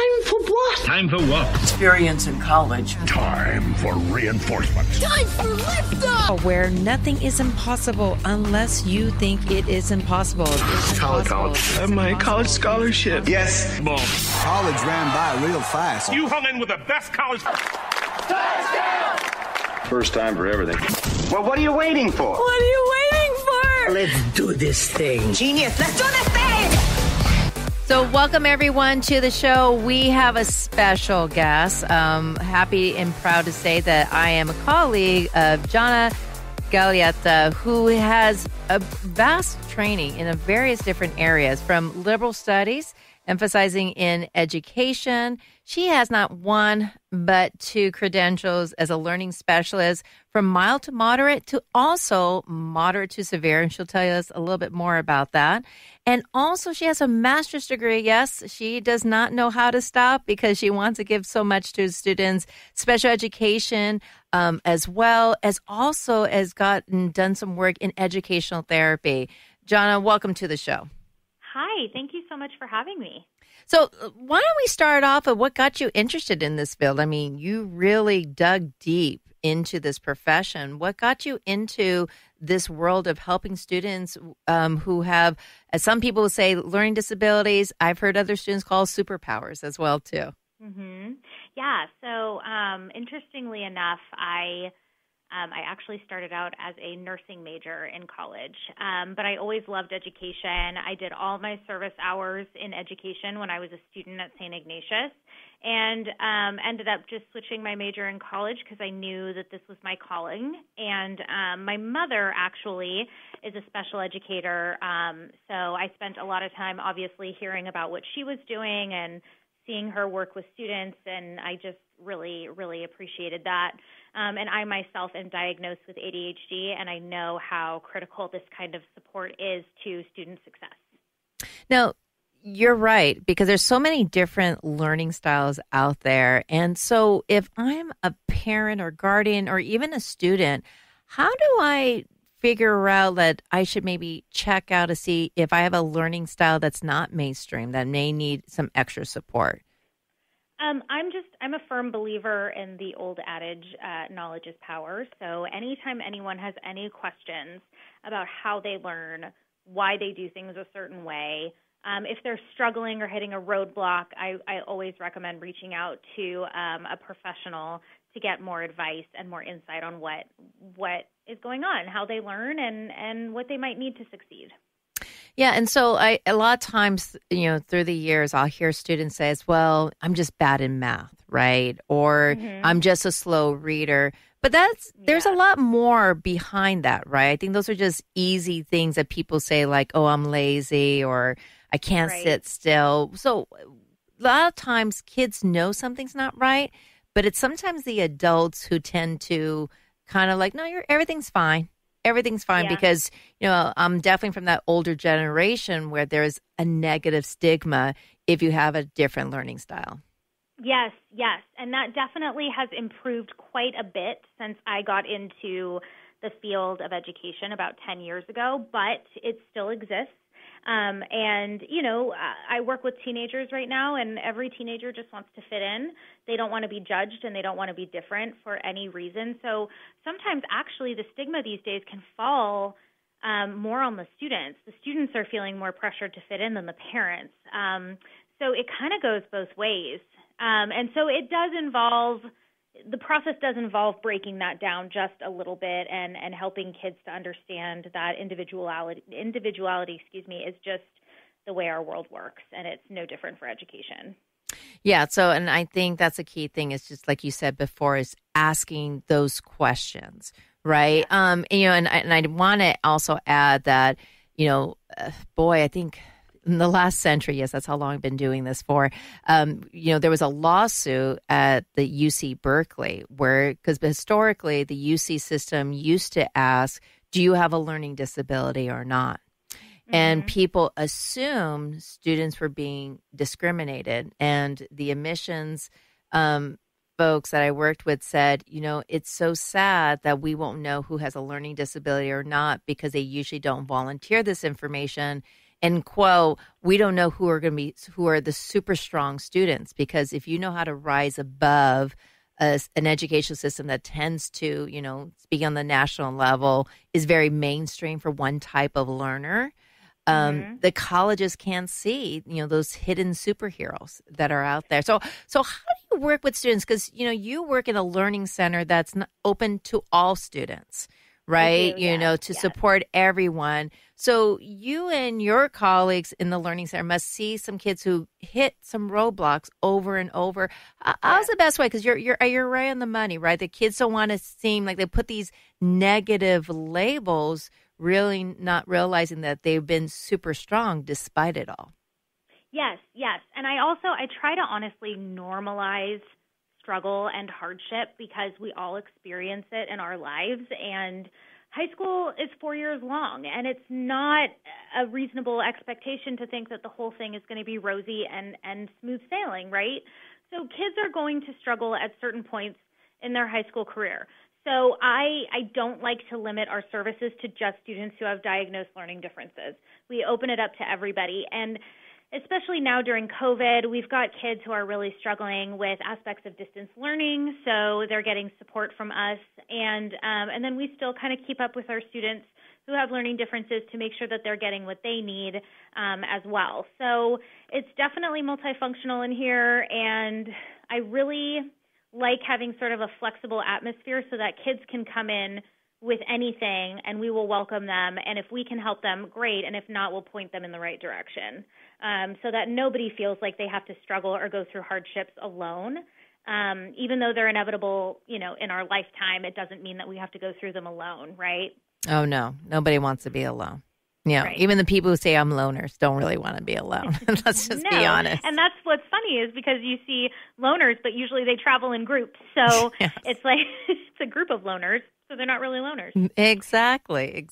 Time for what? Time for what? Experience in college. Time for reinforcement. Time for liftoff! Where nothing is impossible unless you think it is impossible. College. My college scholarship. Yes. Boom. College ran by real fast. You hung in with the best college. First time for everything. Well, what are you waiting for? What are you waiting for? Let's do this thing. Genius, let's do this thing! So welcome everyone to the show. We have a special guest. Happy and proud to say that I am a colleague of Jana Gaglietta, who has a vast training in various different areas, from liberal studies, emphasizing in education. She has not one but two credentials as a learning specialist, from mild to moderate to also moderate to severe. And she'll tell us a little bit more about that. And also she has a master's degree. Yes, she does not know how to stop because she wants to give so much to students, special education, as well as also has done some work in educational therapy. Jana, welcome to the show. Hi, thank you so much for having me. So why don't we start off with what got you interested in this field? I mean, you really dug deep into this profession. What got you into this world of helping students who have, as some people would say, learning disabilities? I've heard other students call superpowers as well, too. Mm-hmm. Yeah, so interestingly enough, I actually started out as a nursing major in college, but I always loved education. I did all my service hours in education when I was a student at St. Ignatius, and ended up just switching my major in college because I knew that this was my calling. And my mother actually is a special educator, so I spent a lot of time obviously hearing about what she was doing and seeing her work with students, and I just really, really appreciated that. And I myself am diagnosed with ADHD, and I know how critical this kind of support is to student success. Now, you're right, because there's so many different learning styles out there. And so if I'm a parent or guardian or even a student, how do I figure out that I should maybe check out to see if I have a learning style that's not mainstream, that may need some extra support? I'm a firm believer in the old adage, knowledge is power. So anytime anyone has any questions about how they learn, why they do things a certain way, if they're struggling or hitting a roadblock, I always recommend reaching out to a professional to get more advice and more insight on what is going on, how they learn, and what they might need to succeed. Yeah, and so a lot of times, through the years, I'll hear students say, well, I'm just bad in math, right? Or I'm just a slow reader. But there's a lot more behind that, right? I think those are just easy things that people say, like, oh, I'm lazy, or I can't sit still. So a lot of times kids know something's not right, but it's sometimes the adults who tend to kind of like, no, everything's fine. Everything's fine, because, I'm definitely from that older generation where there's a negative stigma if you have a different learning style. Yes. And that definitely has improved quite a bit since I got into the field of education about 10 years ago, but it still exists. I work with teenagers right now, and every teenager just wants to fit in. They don't want to be judged, and they don't want to be different for any reason. So sometimes actually the stigma these days can fall more on the students. The students are feeling more pressured to fit in than the parents. So it kind of goes both ways. And so the process does involve breaking that down just a little bit and helping kids to understand that individuality, is just the way our world works, and it's no different for education. Yeah. So, and I think that's a key thing, is just like you said before, is asking those questions, right? And I want to also add that, I think in the last century, yes, that's how long I've been doing this for. There was a lawsuit at the UC Berkeley because historically the UC system used to ask, do you have a learning disability or not? And people assumed students were being discriminated. And the admissions folks that I worked with said, it's so sad that we won't know who has a learning disability or not, because they usually don't volunteer this information and quote, we don't know who are the super strong students, because if you know how to rise above an educational system that tends to, speak on the national level, is very mainstream for one type of learner. The colleges can't see, those hidden superheroes that are out there. So how do you work with students? Because, you work in a learning center that's not open to all students, right? To support everyone. So you and your colleagues in the learning center must see some kids who hit some roadblocks over and over. How's the best way? Because you're right on the money, right? The kids don't want to seem like they put these negative labels, really not realizing that they've been super strong despite it all. Yes. And I try to honestly normalize struggle and hardship, because we all experience it in our lives. And high school is 4 years long, and it's not a reasonable expectation to think that the whole thing is going to be rosy and smooth sailing, right? So kids are going to struggle at certain points in their high school career. So I don't like to limit our services to just students who have diagnosed learning differences. We open it up to everybody. And especially now during COVID, we've got kids who are really struggling with aspects of distance learning, so they're getting support from us. And then we still kind of keep up with our students who have learning differences to make sure that they're getting what they need as well. So it's definitely multifunctional in here, and I really like having sort of a flexible atmosphere so that kids can come in with anything and we will welcome them. And if we can help them, great. And if not, we'll point them in the right direction, so that nobody feels like they have to struggle or go through hardships alone. Even though they're inevitable, in our lifetime, it doesn't mean that we have to go through them alone, right? Oh, no. Nobody wants to be alone. Right. Even the people who say I'm loners don't really want to be alone. Let's just be honest. And that's what's funny, is because you see loners, but usually they travel in groups. So Yes. It's like it's a group of loners, so they're not really loners. Exactly.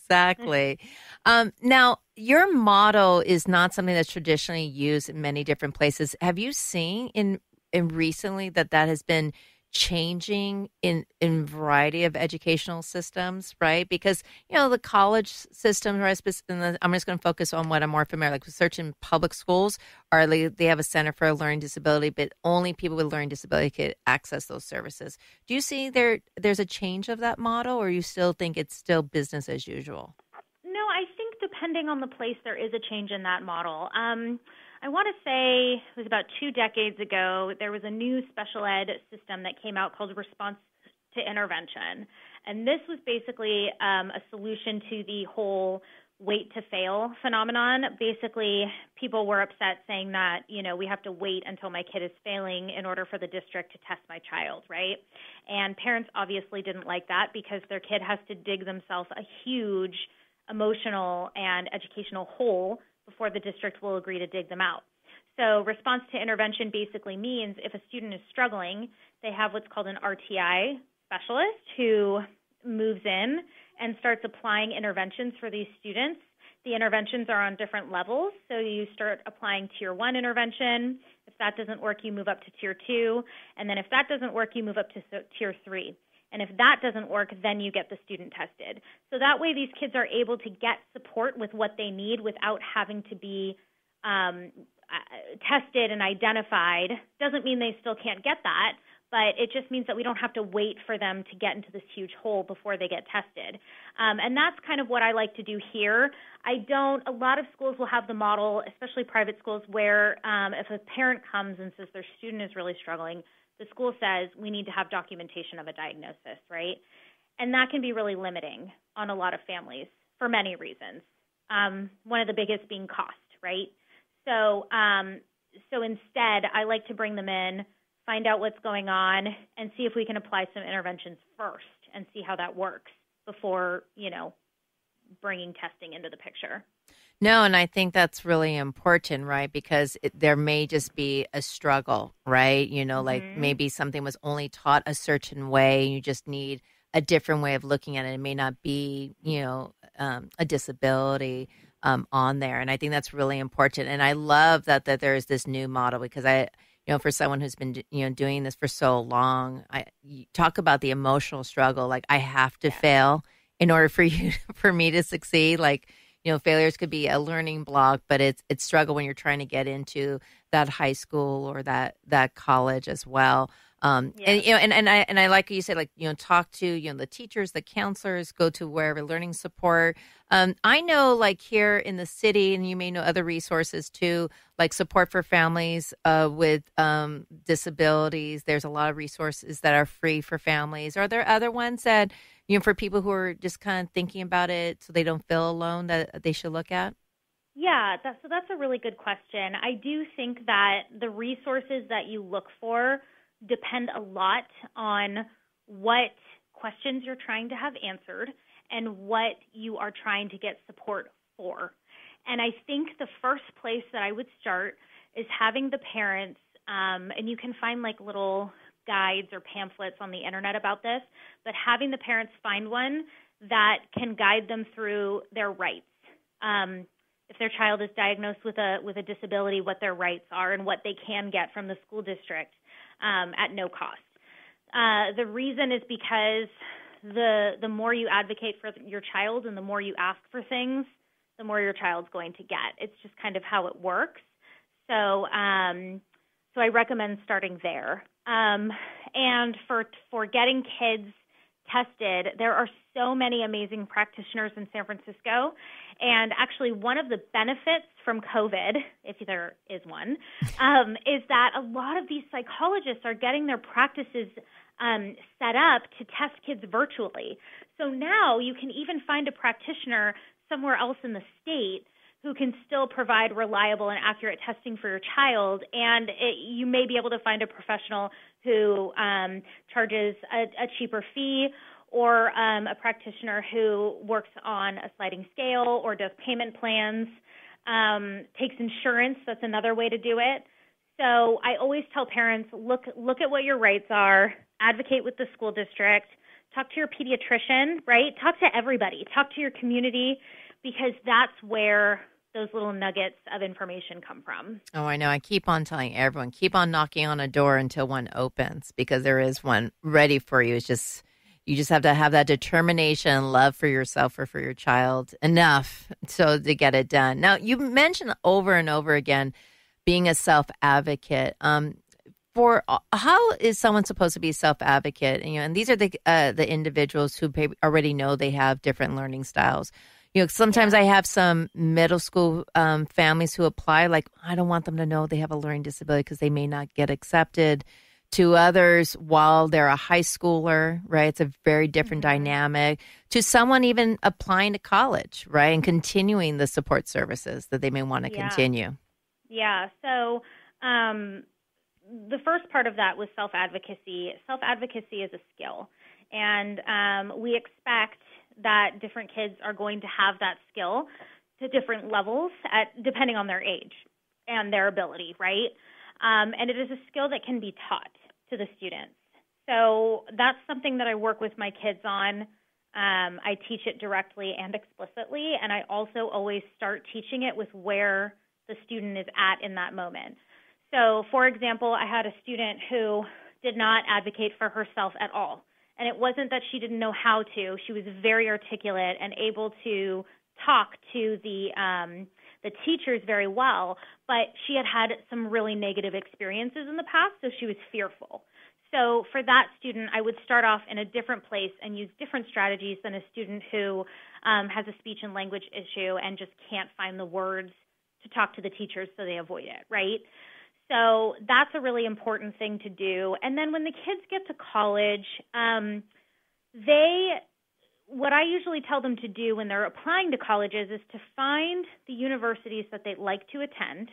Now, your model is not something that's traditionally used in many different places. Have you seen in recently that has been changing in variety of educational systems, right? Because, the college system, right, I'm just going to focus on what I'm more familiar, like research in public schools, or they have a center for a learning disability, but only people with learning disability can access those services. Do you see there's a change of that model, or you still think it's still business as usual? No, I think depending on the place, there is a change in that model. I want to say it was about 2 decades ago, there was a new special ed system that came out called Response to Intervention. And this was basically a solution to the whole wait to fail phenomenon. Basically, people were upset saying that, we have to wait until my kid is failing in order for the district to test my child, right? And parents obviously didn't like that, because their kid has to dig themselves a huge emotional and educational hole before the district will agree to dig them out. So response to intervention basically means if a student is struggling, they have what's called an RTI specialist who moves in and starts applying interventions for these students. The interventions are on different levels. So you start applying Tier 1 intervention. If that doesn't work, you move up to Tier 2. And then if that doesn't work, you move up to Tier 3. And if that doesn't work, then you get the student tested. So that way these kids are able to get support with what they need without having to be tested and identified. Doesn't mean they still can't get that, but it just means that we don't have to wait for them to get into this huge hole before they get tested. And that's kind of what I like to do here. A lot of schools will have the model, especially private schools, where if a parent comes and says their student is really struggling, the school says we need to have documentation of a diagnosis, right? And that can be really limiting on a lot of families for many reasons. One of the biggest being cost, right? So instead, I like to bring them in, find out what's going on, and see if we can apply some interventions first and see how that works before, bringing testing into the picture. No, and I think that's really important, right? Because there may just be a struggle, right? Like maybe something was only taught a certain way, and you just need a different way of looking at it. It may not be, a disability on there. And I think that's really important. And I love that there is this new model, because for someone who's been, doing this for so long, you talk about the emotional struggle. Like, I have to fail in order for me to succeed. Like, failures could be a learning block, but it's struggle when you're trying to get into that high school or that college as well. And I like you said, like, talk to, the teachers, the counselors, go to wherever learning support. I know, like, here in the city, and you may know other resources too, like support for families with disabilities. There's a lot of resources that are free for families. Are there other ones that, for people who are just kind of thinking about it so they don't feel alone, that they should look at? Yeah, that's a really good question. I do think that the resources that you look for depend a lot on what questions you're trying to have answered and what you are trying to get support for. And I think the first place that I would start is having the parents, and you can find like little guides or pamphlets on the internet about this, but having the parents find one that can guide them through their rights. If their child is diagnosed with a disability, what their rights are and what they can get from the school district at no cost. The reason is because the more you advocate for your child and the more you ask for things, the more your child's going to get. It's just kind of how it works. So I recommend starting there. And for getting kids tested, there are so many amazing practitioners in San Francisco. And actually, one of the benefits from COVID, if there is one, is that a lot of these psychologists are getting their practices set up to test kids virtually. So now you can even find a practitioner somewhere else in the state who can still provide reliable and accurate testing for your child. And you may be able to find a professional who charges a cheaper fee, or a practitioner who works on a sliding scale or does payment plans, takes insurance. That's another way to do it. So I always tell parents, look at what your rights are, advocate with the school district, talk to your pediatrician, right? Talk to everybody, talk to your community, because that's where those little nuggets of information come from. Oh, I know. I keep on telling everyone, keep on knocking on a door until one opens, because there is one ready for you. You just have to have that determination and love for yourself or for your child enough so to get it done. Now, you mentioned over and over again being a self-advocate. For how is someone supposed to be a self-advocate? And these are the individuals who already know they have different learning styles. Sometimes I have some middle school families who apply, like, I don't want them to know they have a learning disability because they may not get accepted. To others, while they're a high schooler, right? It's a very different dynamic. To someone even applying to college, right? And continuing the support services that they may want to continue. Yeah. So the first part of that was self-advocacy. Self-advocacy is a skill. And we expect that different kids are going to have that skill to different levels depending on their age and their ability, right? And it is a skill that can be taught to the students. So that's something that I work with my kids on. I teach it directly and explicitly, and I also always start teaching it with where the student is at in that moment. So, for example, I had a student who did not advocate for herself at all. And it wasn't that she didn't know how to. She was very articulate and able to talk to the teachers very well, but she had some really negative experiences in the past, so she was fearful. So for that student, I would start off in a different place and use different strategies than a student who has a speech and language issue and just can't find the words to talk to the teachers, so they avoid it, right? So that's a really important thing to do. And then when the kids get to college, what I usually tell them to do when they're applying to colleges is to find the universities that they'd like to attend,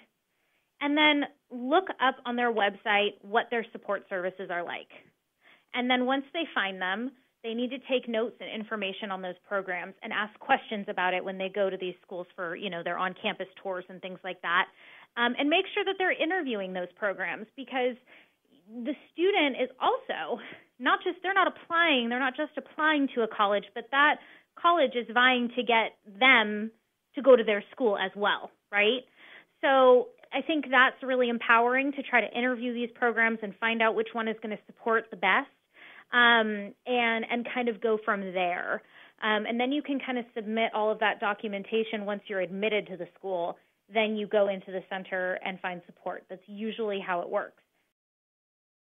and then look up on their website what their support services are like. And then once they find them, they need to take notes and information on those programs and ask questions about it when they go to these schools for, their on-campus tours and things like that. And make sure that they're interviewing those programs, because the student is also they're not just applying to a college, but that college is vying to get them to go to their school as well, right? So I think that's really empowering to try to interview these programs and find out which one is going to support the best, and kind of go from there. And then you can kind of submit all of that documentation once you're admitted to the school. Then you go into the center and find support. That's usually how it works.